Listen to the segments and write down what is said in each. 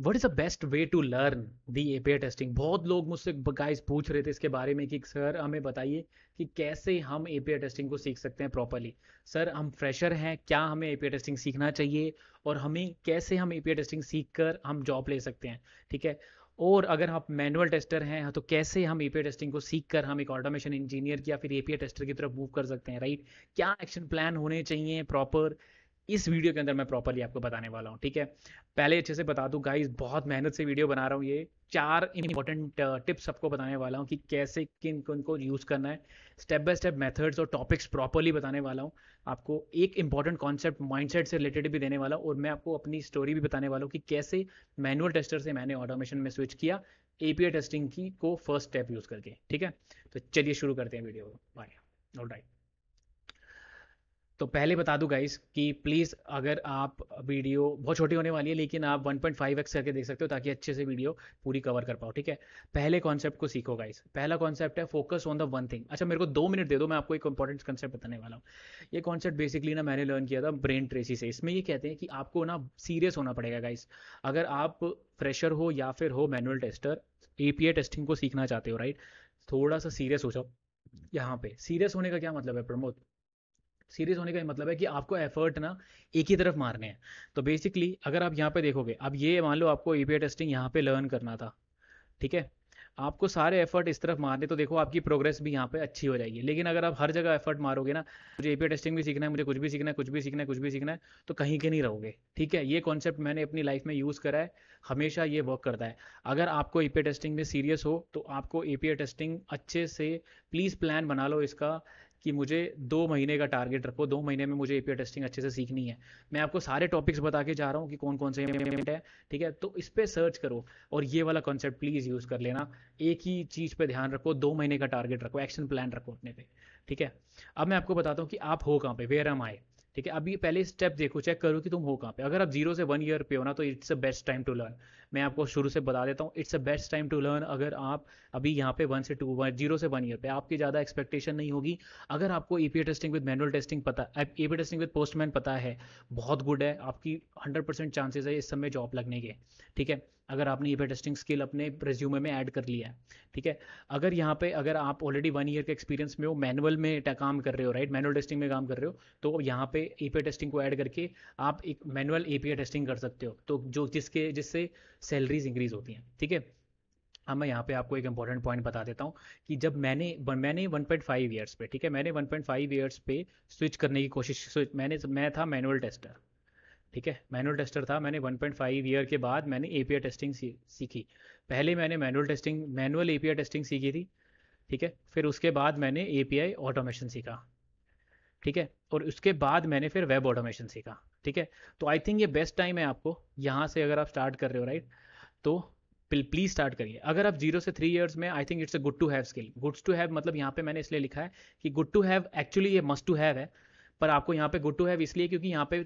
What is the best way to learn the API testing? बहुत लोग मुझसे guys पूछ रहे थे इसके बारे में कि सर हमें बताइए कि कैसे हम एपीआई टेस्टिंग को सीख सकते हैं प्रॉपरली। सर हम फ्रेशर हैं, क्या हमें एपीआई टेस्टिंग सीखना चाहिए और हमें कैसे हम एपीआई टेस्टिंग सीख कर हम जॉब ले सकते हैं? ठीक है। और अगर आप मैनुअल टेस्टर हैं तो कैसे हम एपीआई टेस्टिंग को सीख कर हम एक ऑटोमेशन इंजीनियर या फिर एपीआई टेस्टर की तरफ मूव कर सकते हैं, राइट? क्या एक्शन प्लान होने चाहिए प्रॉपर, इस वीडियो के अंदर मैं प्रॉपरली आपको बताने वाला हूँ। ठीक है। पहले अच्छे से बता दूं गाइस, बहुत मेहनत से वीडियो बना रहा हूँ। ये 4 इंपॉर्टेंट टिप्स आपको बताने वाला हूँ कि कैसे किन किन को यूज़ करना है। स्टेप बाय स्टेप मेथड्स और टॉपिक्स प्रॉपरली बताने वाला हूँ। आपको एक इंपॉर्टेंट कॉन्सेप्ट माइंडसेट से रिलेटेड भी देने वाला हूँ और मैं आपको अपनी स्टोरी भी बताने वाला हूँ कि कैसे मैनुअल टेस्टर से मैंने ऑटोमेशन में स्विच किया एपीआई टेस्टिंग की को फर्स्ट स्टेप यूज़ करके। ठीक है। तो चलिए शुरू करते हैं वीडियो को। बाय। ऑलराइट। तो पहले बता दूं गाइस कि प्लीज़, अगर आप, वीडियो बहुत छोटी होने वाली है लेकिन आप 1.5x करके देख सकते हो ताकि अच्छे से वीडियो पूरी कवर कर पाओ। ठीक है। पहले कॉन्सेप्ट को सीखो गाइस। पहला कॉन्सेप्ट है focus on the one thing. अच्छा, मेरे को 2 मिनट दे दो, मैं आपको एक इंपॉर्टेंट कॉन्सेप्ट बताने वाला हूँ। ये कॉन्सेप्ट बेसिकली ना मैंने लर्न किया था ब्रेन ट्रेसी से। इसमें ये कहते हैं कि आपको ना सीरियस होना पड़ेगा गाइस। अगर आप फ्रेशर हो या फिर हो मैनुअल टेस्टर, एपीआई टेस्टिंग को सीखना चाहते हो, राइट, थोड़ा सा सीरियस हो जाओ। यहाँ पे सीरियस होने का क्या मतलब है प्रमोद? सीरियस होने का ये मतलब है कि आपको एफर्ट ना एक ही तरफ मारने हैं। तो बेसिकली अगर आप यहाँ पे देखोगे, अब ये मान लो आपको एपीआई टेस्टिंग यहाँ पे लर्न करना था, ठीक है, आपको सारे एफर्ट इस तरफ मारने, तो देखो आपकी प्रोग्रेस भी यहाँ पे अच्छी हो जाएगी। लेकिन अगर आप हर जगह एफर्ट मारोगे ना, मुझे एपीआई टेस्टिंग भी सीखना है, मुझे कुछ भी सीखना है, कुछ भी सीखना है, कुछ भी सीखना है, तो कहीं के नहीं रहोगे। ठीक है। ये कॉन्सेप्ट मैंने अपनी लाइफ में यूज़ करा है, हमेशा ये वर्क करता है। अगर आपको एपीआई टेस्टिंग में सीरियस हो तो आपको एपीआई टेस्टिंग अच्छे से, प्लीज़ प्लान बना लो इसका कि मुझे 2 महीने का टारगेट रखो, 2 महीने में मुझे एपीआई टेस्टिंग अच्छे से सीखनी है। मैं आपको सारे टॉपिक्स बता के जा रहा हूँ कि कौन कौन से है। ठीक है। तो इस पर सर्च करो और ये वाला कॉन्सेप्ट प्लीज़ यूज़ कर लेना। एक ही चीज़ पे ध्यान रखो, 2 महीने का टारगेट रखो, एक्शन प्लान रखो अपने पे। ठीक है। अब मैं आपको बताता हूँ कि आप हो कहाँ पे, वेयर एम आई। ठीक है। अभी पहले स्टेप देखो, चेक करो कि तुम हो कहाँ पे। अगर आप 0 से 1 ईयर पे हो ना, तो it's a best time to learn. मैं आपको शुरू से बता देता हूँ, it's a best time to learn. अगर आप अभी यहाँ पे 0 से 1 ईयर पे, आपकी ज़्यादा एक्सपेक्टेशन नहीं होगी। अगर आपको API testing with manual testing पता, एपीआई टेस्टिंग विद पोस्टमैन पता है, बहुत गुड है। आपकी 100% चांसेस है इस समय जॉब लगने के। ठीक है। अगर आपने एपीआई टेस्टिंग स्किल अपने रिज्यूमे में ऐड कर लिया है। ठीक है। अगर यहाँ पे, अगर आप ऑलरेडी 1 ईयर के एक्सपीरियंस में हो, मैनुअल में काम कर रहे हो, राइट, मैनुअल टेस्टिंग में काम कर रहे हो, तो यहाँ पे एपीआई टेस्टिंग को ऐड करके आप एक मैनुअल एपीआई टेस्टिंग कर सकते हो, तो जो जिससे सैलरीज इंक्रीज होती हैं। ठीक है। अब मैं यहाँ पे आपको एक इंपॉर्टेंट पॉइंट बता देता हूँ कि जब मैंने 1.5 ईयर्स पे, ठीक है, मैंने 1.5 ईयर्स पे स्विच करने की कोशिश, मैं था मैनुअल टेस्टर। ठीक है। मैनुअल टेस्टर था। मैंने 1.5 ईयर के बाद मैंने एपीआई टेस्टिंग सीखी। पहले मैंने मैनुअल एपीआई टेस्टिंग सीखी थी। ठीक है। फिर उसके बाद मैंने एपीआई ऑटोमेशन सीखा। ठीक है। और उसके बाद मैंने फिर वेब ऑटोमेशन सीखा। ठीक है। तो आई थिंक ये बेस्ट टाइम है आपको यहाँ से, अगर आप स्टार्ट कर रहे हो, राइट, तो प्लीज स्टार्ट करिए। अगर आप 0 से 3 ईयर्स में, I think it's a good to have skill. Goods to have मतलब यहाँ पे मैंने इसलिए लिखा है कि गुड टू हैव, एक्चुअली ये मस्ट टू हैव है, पर आपको यहाँ पे गुड टू हैव इसलिए क्योंकि यहाँ पे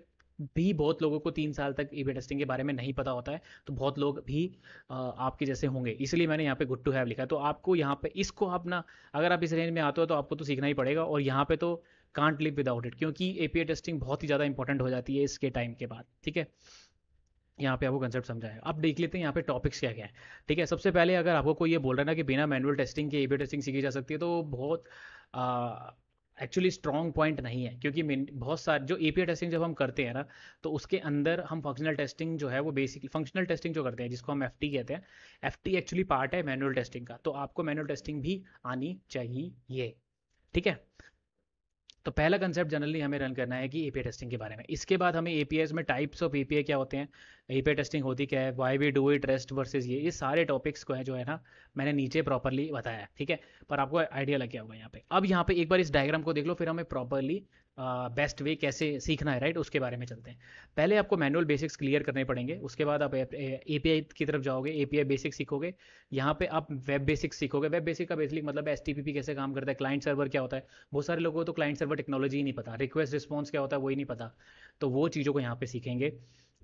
भी बहुत लोगों को 3 साल तक ईबी टेस्टिंग के बारे में नहीं पता होता है, तो बहुत लोग भी आपके जैसे होंगे, इसलिए मैंने यहाँ पे गुड टू हैव लिखा है। तो आपको यहाँ पे इसको अपना, अगर आप इस रेंज में आते हो तो आपको तो सीखना ही पड़ेगा, और यहाँ पे तो कांट लिव विदाउट इट, क्योंकि एपीआई टेस्टिंग बहुत ही ज़्यादा इंपॉर्टेंट हो जाती है इसके टाइम के बाद। ठीक है। यहाँ पे आपको कंसेप्ट समझाया। अब देख लेते हैं यहाँ पे टॉपिक्स क्या क्या है। ठीक है। सबसे पहले अगर आपको कोई ये बोल रहा है ना कि बिना मैनुअल टेस्टिंग के एबी टेस्टिंग सीखी जा सकती है, तो बहुत एक्चुअली स्ट्रॉन्ग पॉइंट नहीं है, क्योंकि बहुत सारे जो एपीआई टेस्टिंग जब हम करते हैं ना, तो उसके अंदर हम फंक्शनल टेस्टिंग जो है वो बेसिकली फंक्शनल टेस्टिंग जो करते हैं, जिसको हम एफटी कहते हैं, एफटी एक्चुअली पार्ट है मैनुअल टेस्टिंग का, तो आपको मैनुअल टेस्टिंग भी आनी चाहिए। ठीक है। तो पहला कंसेप्ट जनरली हमें रन करना है कि एपीआई टेस्टिंग के बारे में। इसके बाद हमें एपीआई में टाइप्स ऑफ एपीआई क्या होते हैं, एपीआई टेस्टिंग होती क्या है, why we do it, rest versus ये सारे टॉपिक्स को है जो है ना, मैंने नीचे प्रॉपरली बताया है। ठीक है। पर आपको आइडिया लग गया होगा यहाँ पे। अब यहाँ पे एक बार इस डायग्राम को देख लो, फिर हमें प्रॉपरली बेस्ट वे कैसे सीखना है, राइट, उसके बारे में चलते हैं। पहले आपको मैनुअल बेसिक्स क्लियर करने पड़ेंगे, उसके बाद आप एपीआई की तरफ जाओगे, एपीआई बेसिक्स सीखोगे। यहाँ पे आप वेब बेसिक्स सीखोगे। वेब बेसिक का बेसिक मतलब एचटीटीपी कैसे काम करता है, क्लाइंट सर्वर क्या होता है। बहुत सारे लोगों को तो क्लाइंट सर्वर टेक्नोलॉजी ही नहीं पता, रिक्वेस्ट रिस्पॉन्स क्या होता है वही नहीं पता, तो वो चीज़ों को यहाँ पे सीखेंगे।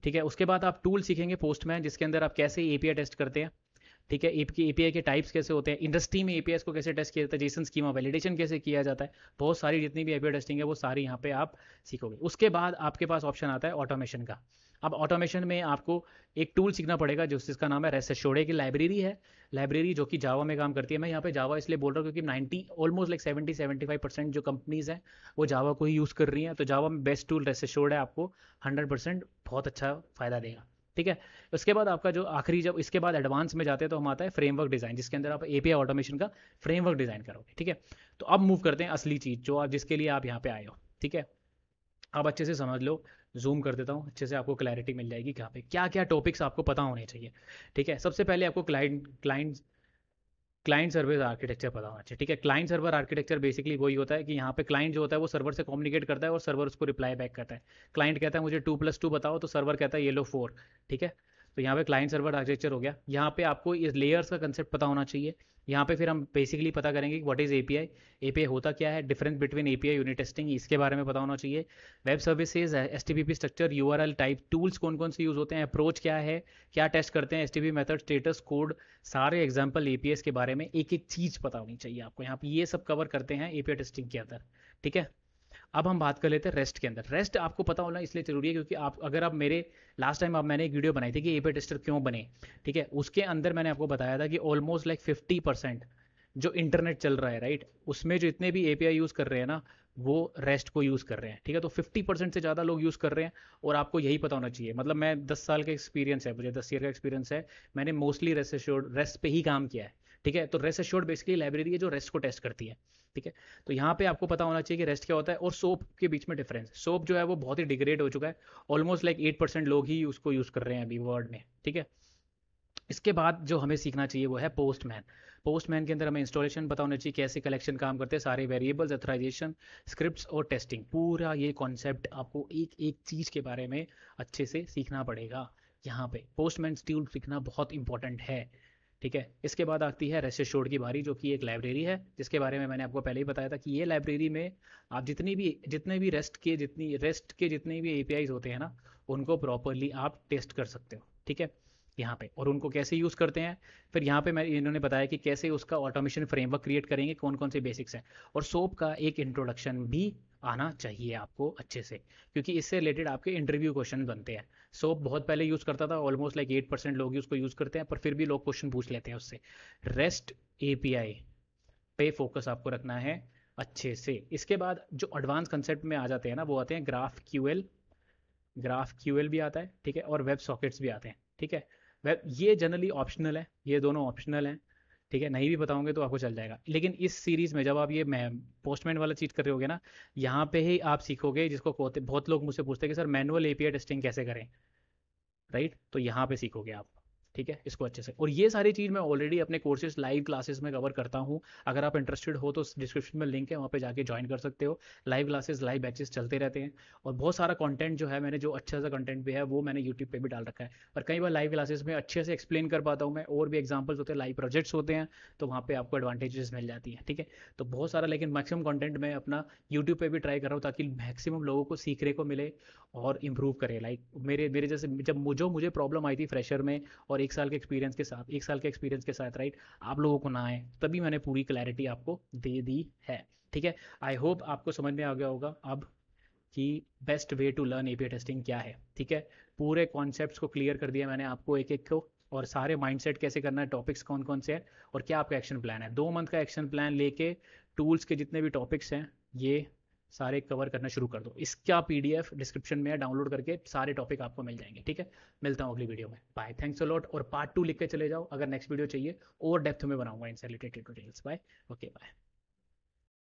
ठीक है। उसके बाद आप टूल सीखेंगे पोस्टमैन, जिसके अंदर आप कैसे एपीआई टेस्ट करते हैं। ठीक है। एपीआई के टाइप्स कैसे होते हैं, इंडस्ट्री में एपीआई को कैसे टेस्ट किया जाता है, जेसन स्कीमा वैलिडेशन कैसे किया जाता है, बहुत सारी जितनी भी एपीआई टेस्टिंग है वो सारी यहाँ पे आप सीखोगे। उसके बाद आपके पास ऑप्शन आता है ऑटोमेशन का। अब ऑटोमेशन में आपको एक टूल सीखना पड़ेगा जिसका नाम है रेस्ट एश्योर्ड की लाइब्रेरी है, लाइब्रेरी जो कि जावा में काम करती है। मैं यहाँ पे जावा इसलिए बोल रहा हूँ क्योंकि 90 ऑलमोस्ट लाइक 70-75% जो कंपनीज हैं वो जावा को ही यूज़ कर रही हैं। तो जावा में बेस्ट टूल रेस्ट एश्योर्ड है, आपको 100% बहुत अच्छा फ़ायदा देगा। ठीक है, उसके बाद आपका जो आखिरी, जब इसके बाद एडवांस में जाते हैं तो हम आता है फ्रेमवर्क डिज़ाइन, जिसके अंदर आप एपीआई ऑटोमेशन का फ्रेमवर्क डिज़ाइन करोगे। ठीक है, तो अब मूव करते हैं असली चीज़ जो आप जिसके लिए आप यहाँ पे आए हो। ठीक है, आप अच्छे से समझ लो, जूम कर देता हूँ, अच्छे से आपको क्लैरिटी मिल जाएगी कहाँ पे क्या क्या टॉपिक्स आपको पता होने चाहिए। ठीक है, सबसे पहले आपको क्लाइंट सर्वर आर्किटेक्चर पता होना चाहिए। ठीक है, क्लाइंट सर्वर आर्किटेक्चर बेसिकली वही होता है कि यहाँ पे क्लाइंट जो होता है वो सर्वर से कम्युनिकेट करता है और सर्वर उसको रिप्लाई बैक करता है। क्लाइंट कहता है मुझे 2+2 बताओ, तो सर्वर कहता है ये लो 4। ठीक है, तो यहाँ पे क्लाइंट सर्वर आर्किटेक्चर हो गया। यहाँ पे आपको इस लेयर्स का कंसेप्ट पता होना चाहिए। यहाँ पे फिर हम बेसिकली पता करेंगे कि व्हाट इज़ एपीआई, एपीआई होता क्या है, difference between API unit testing, इसके बारे में पता होना चाहिए। Web services, STPP structure, URL type, tools कौन कौन से यूज़ होते हैं, अप्रोच क्या है, क्या टेस्ट करते हैं, एसटीपी मेथड, स्टेटस कोड, सारे एग्जाम्पल एपीएस के बारे में एक एक चीज़ पता होनी चाहिए आपको। यहाँ पे ये सब कवर करते हैं एपीआई टेस्टिंग के अंदर। ठीक है, अब हम बात कर लेते हैं रेस्ट के अंदर। रेस्ट आपको पता होना इसलिए जरूरी है क्योंकि आप अगर आप मेरे लास्ट टाइम आप मैंने एक वीडियो बनाई थी कि एपीआई टेस्टर क्यों बने। ठीक है, उसके अंदर मैंने आपको बताया था कि ऑलमोस्ट लाइक 50% जो इंटरनेट चल रहा है राइट, उसमें जो इतने भी एपीआई यूज़ कर रहे हैं ना वो रेस्ट को यूज़ कर रहे हैं। ठीक है, तो 50% से ज़्यादा लोग यूज़ कर रहे हैं और आपको यही पता होना चाहिए। मतलब मैं 10 साल का एक्सपीरियंस है, मुझे 10 ईयर का एक्सपीरियंस है, मैंने मोस्टली रेस्ट एश्योर्ड रेस्ट पे ही काम किया है। ठीक है, तो रेस्ट एश्योर्ड बेसिकली लाइब्रेरी है जो रेस्ट को टेस्ट करती है। ठीक है, तो यहाँ पे आपको पता होना चाहिए कि रेस्ट क्या होता है और सोप के बीच में डिफरेंस। सोप जो है वो बहुत ही डिग्रेड हो चुका है, ऑलमोस्ट लाइक 8% लोग ही उसको यूज़ कर रहे हैं अभी वर्ल्ड में। ठीक है, इसके बाद जो हमें सीखना चाहिए वो है पोस्टमैन। पोस्टमैन के अंदर हमें इंस्टॉलेशन पता होना चाहिए, कैसे कलेक्शन काम करते हैं, सारे वेरिएबल्स, अथराइजेशन, स्क्रिप्ट्स और टेस्टिंग, पूरा ये कॉन्सेप्ट आपको एक एक चीज़ के बारे में अच्छे से सीखना पड़ेगा। यहाँ पे पोस्टमैन टूल सीखना बहुत इंपॉर्टेंट है। ठीक है, इसके बाद आती है रेस्ट एश्योर्ड की बारी, जो कि एक लाइब्रेरी है जिसके बारे में मैंने आपको पहले ही बताया था कि ये लाइब्रेरी में आप जितने भी रेस्ट के जितने भी एपीआईज होते हैं ना उनको प्रॉपरली आप टेस्ट कर सकते हो। ठीक है, यहाँ पे और उनको कैसे यूज़ करते हैं, फिर यहाँ पे मैं इन्होंने बताया कि कैसे उसका ऑटोमेशन फ्रेमवर्क क्रिएट करेंगे, कौन कौन से बेसिक्स हैं, और सोप का एक इंट्रोडक्शन भी आना चाहिए आपको अच्छे से, क्योंकि इससे रिलेटेड आपके इंटरव्यू क्वेश्चन बनते हैं। सोप बहुत पहले यूज़ करता था, ऑलमोस्ट लाइक 8% लोग ही उसको यूज़ करते हैं, पर फिर भी लोग क्वेश्चन पूछ लेते हैं उससे। रेस्ट एपीआई पे फोकस आपको रखना है अच्छे से। इसके बाद जो एडवांस कंसेप्ट में आ जाते हैं ना वो आते हैं ग्राफ क्यूएल भी आता है। ठीक है, और वेब सॉकेट्स भी आते हैं। ठीक है, वेब ये जनरली ऑप्शनल है, ये दोनों ऑप्शनल हैं। ठीक है, नहीं भी बताऊंगे तो आपको चल जाएगा, लेकिन इस सीरीज़ में जब आप ये मैं पोस्टमैन वाला चीज़ कर रहे होगे ना, यहाँ पे ही आप सीखोगे जिसको बहुत लोग मुझसे पूछते हैं कि सर मैनुअल एपीआई टेस्टिंग कैसे करें, राइट, तो यहाँ पे सीखोगे आप। ठीक है, इसको अच्छे से, और ये सारी चीज़ मैं ऑलरेडी अपने कोर्सेज लाइव क्लासेस में कवर करता हूँ। अगर आप इंटरेस्टेड हो तो डिस्क्रिप्शन में लिंक है, वहाँ पे जाके ज्वाइन कर सकते हो। लाइव क्लासेस, लाइव बैचेस चलते रहते हैं, और बहुत सारा कंटेंट जो है मैंने जो अच्छा सा कंटेंट भी है वो मैंने यूट्यूब पे भी डाल रखा है। पर कई बार लाइव क्लासेस में अच्छे से एक्सप्लेन कर पाता हूँ मैं, और भी एग्जाम्पल्स होते हैं, लाइव प्रोजेक्ट्स होते हैं, तो वहाँ पे आपको एडवांटेजेस मिल जाती हैं। ठीक है, तो बहुत सारा, लेकिन मैक्सिमम कंटेंट मैं अपना यूट्यूब पे भी ट्राई कर रहा हूँ ताकि मैक्सिमम लोगों को सीखने को मिले और इम्प्रूव करे। लाइक मेरे मेरे जैसे जब मुझे प्रॉब्लम आई थी फ्रेशर में, और 1 साल के एक्सपीरियंस के साथ राइट, आप लोगों को ना आए, तभी मैंने पूरी क्लैरिटी आपको दे दी है। ठीक है, आई होप आपको समझ में आ गया होगा अब कि best way to learn API testing क्या है। ठीक है, पूरे कॉन्सेप्ट्स को क्लियर कर दिया मैंने आपको एक एक को, और सारे माइंडसेट कैसे करना है, टॉपिक्स कौन कौन से हैं, और क्या आपका एक्शन प्लान है। 2 मंथ का एक्शन प्लान लेके टूल्स के जितने भी टॉपिक्स हैं ये सारे कवर करना शुरू कर दो। इसका पीडीएफ डिस्क्रिप्शन में है, डाउनलोड करके सारे टॉपिक आपको मिल जाएंगे। ठीक है, मिलता हूँ अगली वीडियो में, बाय, थैंक्स अ लॉट, और पार्ट 2 लिख के चले जाओ अगर नेक्स्ट वीडियो चाहिए, और डेप्थ में बनाऊंगा इनसे related details. Bye, okay bye.